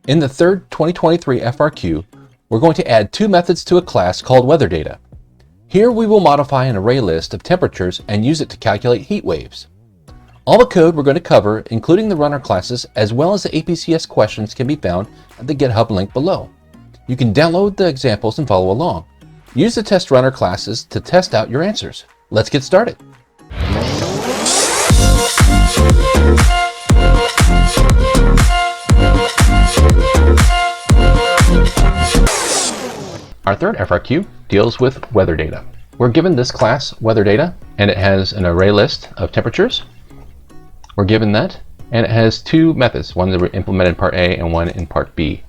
In the third 2023 FRQ, we're going to add two methods to a class called WeatherData. Here we will modify an array list of temperatures and use it to calculate heat waves. All the code we're going to cover, including the runner classes as well as the APCS questions, can be found at the GitHub link below. You can download the examples and follow along. Use the test runner classes to test out your answers. Let's get started. Our third FRQ deals with WeatherData. We're given this class WeatherData, and it has an array list of temperatures. We're given that, and it has two methods, one that were implemented in part A and one in part B.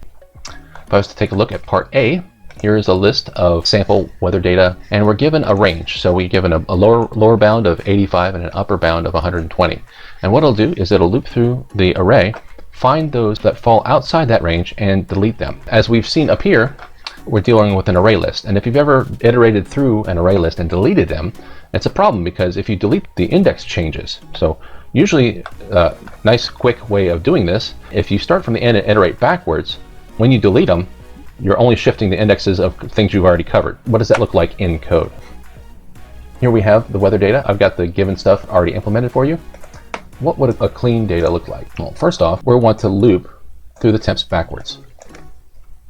If I was to take a look at part A, here is a list of sample WeatherData, and we're given a range. So we're given a lower bound of 85 and an upper bound of 120. And what it'll do is it'll loop through the array, find those that fall outside that range, and delete them. As we've seen up here, we're dealing with an array list, and if you've ever iterated through an array list and deleted them, it's a problem because if you delete, the index changes. So usually a nice quick way of doing this, if you start from the end and iterate backwards, when you delete them, you're only shifting the indexes of things you've already covered. What does that look like in code? Here we have the WeatherData. I've got the given stuff already implemented for you. What would a clean data look like? Well, first off, we want to loop through the temps backwards.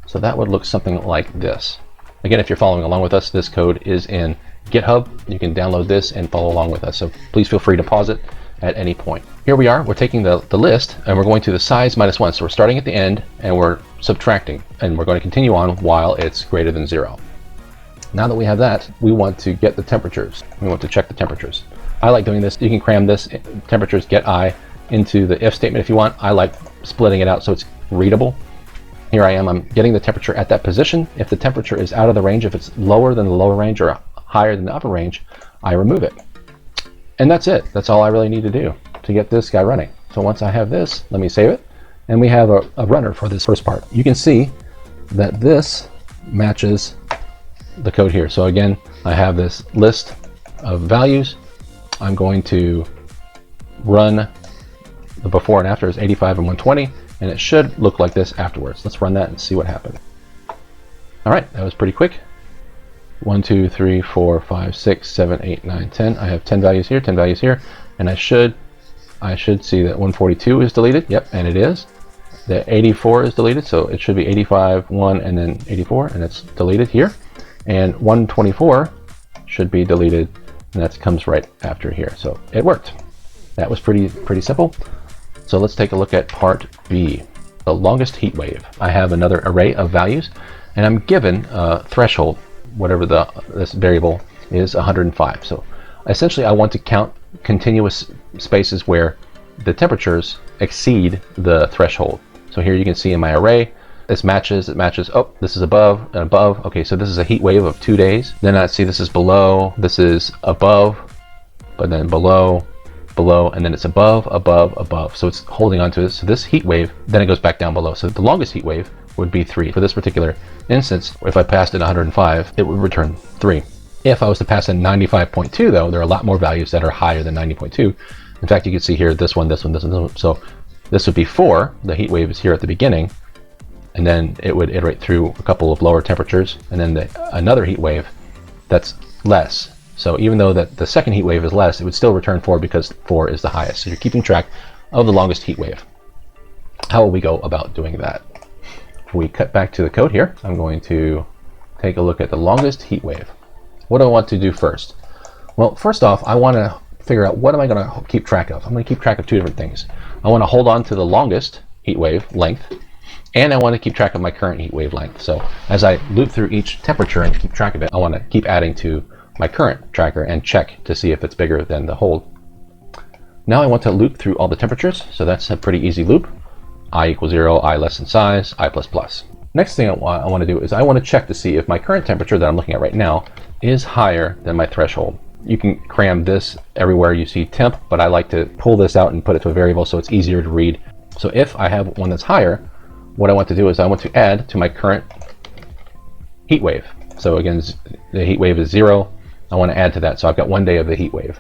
So that would look something like this. Again, if you're following along with us, this code is in GitHub. You can download this and follow along with us. So please feel free to pause it at any point. Here we are, we're taking the list and we're going to the size -1. So we're starting at the end and we're subtracting, and we're going to continue on while it's greater than 0. Now that we have that, we want to get the temperatures. We want to check the temperatures. I like doing this. You can cram this temperatures get I into the if statement if you want. I like splitting it out so it's readable. Here I am, I'm getting the temperature at that position. If the temperature is out of the range, if it's lower than the lower range or higher than the upper range, I remove it. And that's it. That's all I really need to do to get this guy running. So once I have this, let me save it. And we have a runner for this first part. You can see that this matches the code here. So again, I have this list of values. I'm going to run the before and after is 85 and 120. And it should look like this afterwards. Let's run that and see what happened. All right, that was pretty quick. 1, 2, 3, 4, 5, 6, 7, 8, 9, 10. I have 10 values here, 10 values here, and I should see that 142 is deleted. Yep, and it is. The 84 is deleted, so it should be 85, 1, and then 84, and it's deleted here. And 124 should be deleted, and that comes right after here. So it worked. That was pretty simple. So let's take a look at part B, the longest heat wave. I have another array of values, and I'm given a threshold, whatever this variable is, 105. So essentially I want to count continuous spaces where the temperatures exceed the threshold. So here you can see in my array, this matches, it matches, oh, this is above and above. Okay, so this is a heat wave of 2 days. Then I see this is below, this is above, but then below, and then it's above, above, above. So it's holding on to this. So this heat wave, then it goes back down below. So the longest heat wave would be 3. For this particular instance, if I passed it 105, it would return 3. If I was to pass in 95.2 though, there are a lot more values that are higher than 90.2. In fact, you can see here, this one, this one, this one, this one. So this would be 4. The heat wave is here at the beginning, and then it would iterate through a couple of lower temperatures, and then another heat wave that's less. So even though that the second heat wave is less, it would still return 4 because 4 is the highest. So you're keeping track of the longest heat wave. How will we go about doing that? If we cut back to the code here, I'm going to take a look at the longest heat wave. What do I want to do first? Well, first off, I want to figure out what am I going to keep track of. I'm going to keep track of two different things. I want to hold on to the longest heat wave length, and I want to keep track of my current heat wave length. So as I loop through each temperature and keep track of it, I want to keep adding to my current tracker and check to see if it's bigger than the hold. Now I want to loop through all the temperatures, so that's a pretty easy loop. I equals 0, I less than size, I plus plus. Next thing I want to do is I want to check to see if my current temperature that I'm looking at right now is higher than my threshold. You can cram this everywhere you see temp, but I like to pull this out and put it to a variable so it's easier to read. So if I have one that's higher, what I want to do is I want to add to my current heat wave. So again, the heat wave is 0. I want to add to that, so I've got 1 day of the heat wave.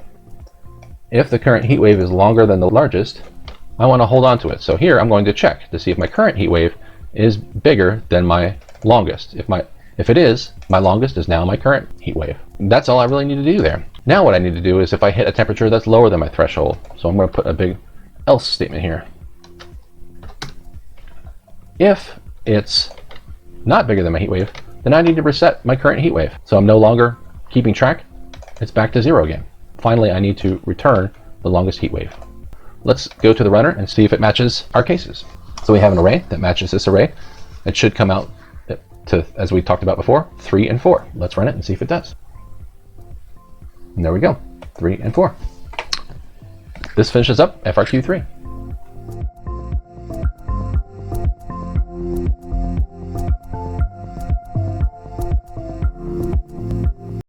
If the current heat wave is longer than the largest, I want to hold on to it. So here I'm going to check to see if my current heat wave is bigger than my longest. If it is, my longest is now my current heat wave. That's all I really need to do there. Now what I need to do is if I hit a temperature that's lower than my threshold, so I'm going to put a big else statement here. If it's not bigger than my heat wave, then I need to reset my current heat wave. So I'm no longer keeping track. It's back to 0 again. Finally, I need to return the longest heat wave. Let's go to the runner and see if it matches our cases. So we have an array that matches this array. It should come out to, as we talked about before, 3 and 4. Let's run it and see if it does. And there we go, 3 and 4. This finishes up FRQ 3.